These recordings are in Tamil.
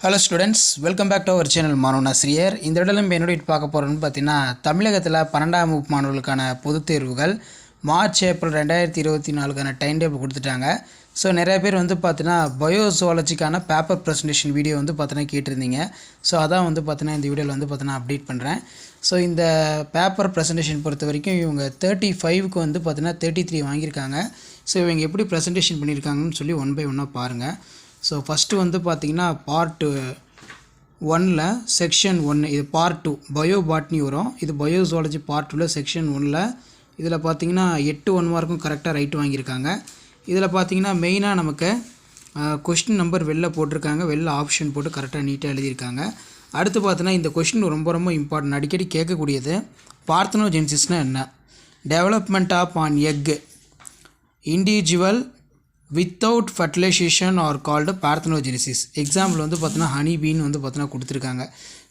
Hello students, welcome back to our channel Manavanasiriyar. இந்த இடத்துல நம்ம என்னோட பார்க்க போகிறோம்னு பார்த்தீங்கன்னா, தமிழகத்தில் 12ஆம் வகுப்பு மாணவர்களுக்கான பொதுத் தேர்வுகள் மார்ச் ஏப்ரல் 2024க்கான டைம் டேபிள் கொடுத்துட்டாங்க. ஸோ நிறைய பேர் வந்து பார்த்தீங்கன்னா பயோசுவாலஜிக்கான பேப்பர் ப்ரெசன்டேஷன் வீடியோ வந்து பார்த்தீங்கன்னா கேட்டிருந்தீங்க. ஸோ அதான் வந்து பார்த்தீங்கன்னா இந்த வீடியோவில் வந்து பார்த்தீங்கன்னா அப்டேட் பண்ணுறேன். ஸோ இந்த பேப்பர் ப்ரெசன்டேஷன் பொறுத்த வரைக்கும் இவங்க 35க்கு வந்து பார்த்தீங்கன்னா 33 வாங்கியிருக்காங்க. ஸோ இவங்க எப்படி ப்ரெசன்டேஷன் பண்ணியிருக்காங்கன்னு சொல்லி ஒன் பை ஒன்னாக பாருங்கள். ஸோ ஃபஸ்ட்டு வந்து பார்த்திங்கன்னா பார்ட் 1ல் செக்ஷன் 1 இது பார்ட் 2 பயோ பாட்னி வரும். இது பயோசுவாலஜி பார்ட் 2ல் செக்ஷன் 1ல் இதில் பார்த்திங்கன்னா 8 1 மார்க்கும் கரெக்டாக ரைட்டு வாங்கியிருக்காங்க. இதில் பார்த்திங்கன்னா மெயினாக நமக்கு கொஸ்டின் நம்பர் வெளில போட்டிருக்காங்க, வெளில ஆப்ஷன் போட்டு கரெக்டாக நீட்டாக எழுதியிருக்காங்க. அடுத்து பார்த்தீங்கன்னா இந்த கொஸ்டின் ரொம்ப ரொம்ப இம்பார்ட்டன்ட், அடிக்கடி கேட்கக்கூடியது. பார்த்தனோஜெனிசிஸ்னால் என்ன? Development of an egg individual without fertilisation are called parthenogenesis. Example வந்து பார்த்தீங்கன்னா ஹனி பீன் வந்து பார்த்தீங்கன்னா கொடுத்துருக்காங்க.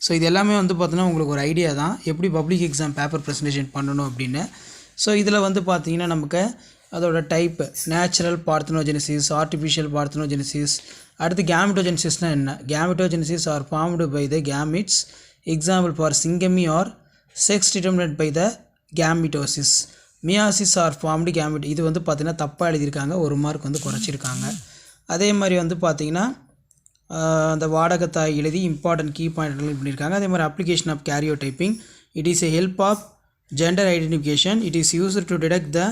ஸோ இது எல்லாமே வந்து பார்த்தீங்கன்னா உங்களுக்கு ஒரு ஐடியா தான் எப்படி பப்ளிக் எக்ஸாம் பேப்பர் ப்ரெசன்டேஷன் பண்ணணும் அப்படின்னு. ஸோ இதில் வந்து பார்த்திங்கன்னா நமக்கு அதோட type natural parthenogenesis, artificial parthenogenesis. அடுத்து கேமிட்டோஜெனிசிஸ்னால் என்ன? Gametogenesis are formed by the gametes. Example for syngamy are sex determined by the gametes. Meiosis are formed gamete. இது வந்து பார்த்திங்கன்னா தப்பாக எழுதியிருக்காங்க, ஒரு மார்க் வந்து குறைச்சிருக்காங்க. அதே மாதிரி வந்து பார்த்திங்கன்னா அந்த வாடகத்தாய் எழுதி இம்பார்ட்டன்ட் கீ பாயிண்ட் பண்ணியிருக்காங்க. அதே மாதிரி application of karyotyping. It is a help of gender identification. It is used to detect the.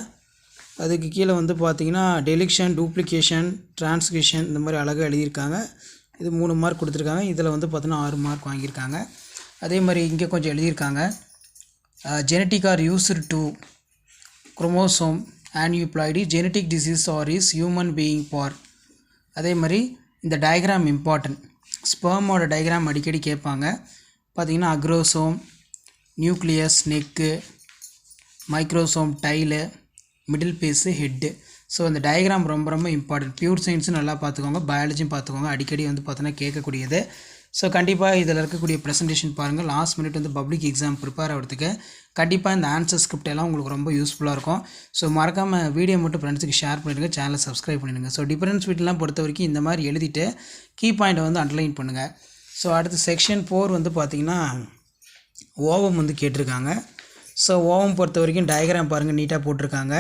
அதுக்கு கீழே வந்து பார்த்திங்கன்னா டெலிக்ஷன், டூப்ளிகேஷன், டிரான்ஸ்கிரிப்ஷன் இந்த மாதிரி அழகாக எழுதியிருக்காங்க. இது 3 மார்க் கொடுத்துருக்காங்க. இதில் வந்து பார்த்திங்கன்னா 6 மார்க் வாங்கியிருக்காங்க. அதே மாதிரி இங்கே கொஞ்சம் எழுதியிருக்காங்க. Genetic are used to chromosome aneuploidy genetic disease are is human being for. அதே மாதிரி இந்த டயக்ராம் இம்பார்ட்டன்ட். ஸ்பெர்மோட டயக்ராம் அடிக்கடி கேட்பாங்க. பார்த்திங்கன்னா acrosome, nucleus, neck, microsome, tail, middle piece, head. So அந்த டயக்ராம் ரொம்ப ரொம்ப இம்பார்ட்டன்ட். பியூர் சயின்ஸும் நல்லா பார்த்துக்கோங்க, பயாலஜியும் பார்த்துக்கோங்க, அடிக்கடி வந்து பார்த்தோன்னா கேட்கக்கூடியது. ஸோ கண்டிப்பாக இதில் இருக்கக்கூடிய ப்ரெசன்டேஷன் பாருங்கள். லாஸ்ட் மினிட் வந்து பப்ளிக் எக்ஸாம் ப்ரிப்பேர் ஆகிறதுக்கு கண்டிப்பாக இந்த ஆன்சர் ஸ்கிரிப்ட் எல்லாம் உங்களுக்கு ரொம்ப யூஸ்ஃபுல்லாக இருக்கும். ஸோ மறக்காமல் வீடியோ மட்டும் ஃப்ரெண்ட்ஸுக்கு ஷேர் பண்ணிடுங்க, சேனலை சப்ஸ்கிரைப் பண்ணிடுங்க. ஸோ டிஃபரன்ஸ் வீட்லாம் பொறுத்த வரைக்கும் இந்த மாதிரி எழுதிட்டு கீ பாயிண்ட்டை வந்து அண்டர்லைன் பண்ணுங்கள். ஸோ அடுத்து செக்ஷன் 4 வந்து பார்த்திங்கன்னா ஓவம் வந்து கேட்டிருக்காங்க. ஸோ ஓவம் பொறுத்த வரைக்கும் டயக்ராம் பாருங்கள், நீட்டாக போட்டிருக்காங்க.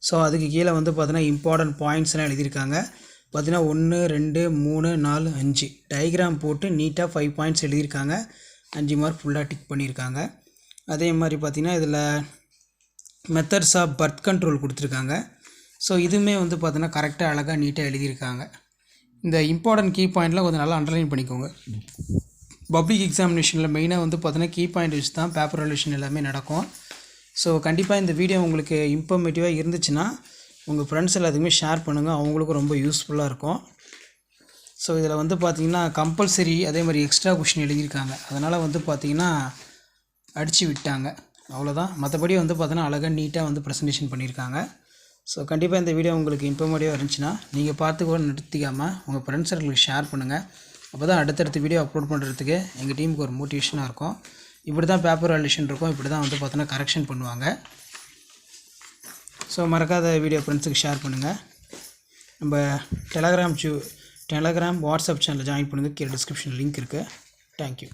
ஸோ அதுக்கு கீழே வந்து பார்த்தீங்கன்னா இம்பார்ட்டன்ட் பாயிண்ட்ஸ்லாம் எழுதியிருக்காங்க. பார்த்திங்கன்னா 1 2 3 4 5 டயக்ராம் போட்டு நீட்டாக 5 பாயிண்ட்ஸ் எழுதியிருக்காங்க. 5 மார்க் ஃபுல்லாக டிக் பண்ணியிருக்காங்க. அதே மாதிரி பார்த்திங்கன்னா இதில் மெத்தட்ஸ் ஆஃப் பர்த் கண்ட்ரோல் கொடுத்துருக்காங்க. ஸோ இதுவுமே வந்து பார்த்திங்கன்னா கரெக்டாக அழகாக நீட்டாக எழுதியிருக்காங்க. இந்த இம்பார்ட்டன்ட் கீ பாயிண்ட்லாம் கொஞ்சம் நல்லா அண்டர்லைன் பண்ணிக்கோங்க. பப்ளிக் எக்ஸாமினேஷனில் மெயினாக வந்து பார்த்திங்கன்னா கீ பாயிண்ட் வச்சு தான் பேப்பர் ரிலேஷன் எல்லாமே நடக்கும். ஸோ கண்டிப்பாக இந்த வீடியோ உங்களுக்கு இன்ஃபர்மேட்டிவாக இருந்துச்சுன்னா உங்கள் ஃப்ரெண்ட்ஸ் எல்லாத்துக்குமே ஷேர் பண்ணுங்கள், அவங்களுக்கும் ரொம்ப யூஸ்ஃபுல்லாக இருக்கும். ஸோ இதில் வந்து பார்த்திங்கன்னா கம்பல்சரி அதே மாதிரி எக்ஸ்ட்ரா கொஷின் எழுதியிருக்காங்க. அதனால் வந்து பார்த்திங்கன்னா அடித்து விட்டாங்க, அவ்வளோதான். மற்றபடி வந்து பார்த்தீங்கன்னா அழகாக நீட்டாக வந்து ப்ரெசன்டேஷன் பண்ணியிருக்காங்க. ஸோ கண்டிப்பாக இந்த வீடியோ உங்களுக்கு இன்ஃபர்மேட்டிவாக இருந்துச்சுன்னா நீங்கள் பார்த்து கூட நிறுத்திக்காமல் உங்கள் ஃப்ரெண்ட்ஸ் சர்க்கிளுக்கு ஷேர் பண்ணுங்கள். அப்போ தான் அடுத்தடுத்த வீடியோ அப்லோட் பண்ணுறதுக்கு எங்கள் டீமுக்கு ஒரு மோட்டிவேஷனாக இருக்கும். இப்படி தான் பேப்பர் வேல்யூஷன் இருக்கும், இப்படி தான் வந்து பார்த்தோன்னா கரெக்ஷன் பண்ணுவாங்க. ஸோ மறக்காத வீடியோ ஃப்ரெண்ட்ஸுக்கு ஷேர் பண்ணுங்கள். நம்ம டெலகிராம் வாட்ஸ்அப் சேனலில் ஜாயின் பண்ணுங்கள். கீழே டிஸ்கிரிப்ஷன் லிங்க் இருக்குது. தேங்க்யூ.